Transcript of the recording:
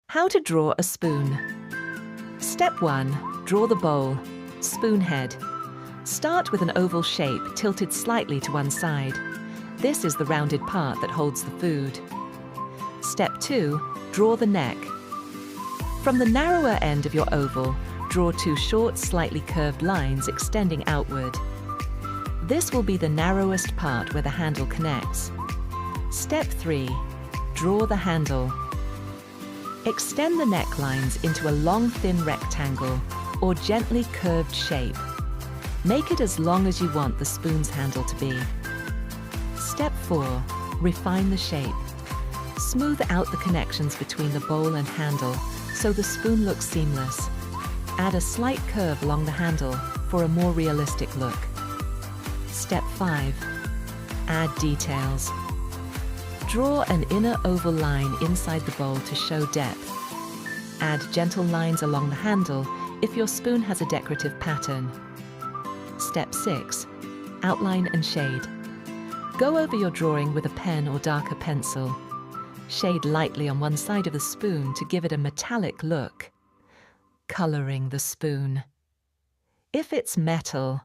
How to draw a spoon. Step 1. Draw the bowl. Spoon head. Start with an oval shape tilted slightly to one side. This is the rounded part that holds the food. Step 2. Draw the neck. From the narrower end of your oval, draw two short, slightly curved lines extending outward. This will be the narrowest part where the handle connects. Step 3. Draw the handle. Extend the necklines into a long, thin rectangle or gently curved shape. Make it as long as you want the spoon's handle to be. Step 4. Refine the shape. Smooth out the connections between the bowl and handle so the spoon looks seamless. Add a slight curve along the handle for a more realistic look. Step 5. Add details. Draw an inner oval line inside the bowl to show depth. Add gentle lines along the handle if your spoon has a decorative pattern. Step 6. Outline and shade. Go over your drawing with a pen or darker pencil. Shade lightly on one side of the spoon to give it a metallic look. Coloring the spoon. If it's metal,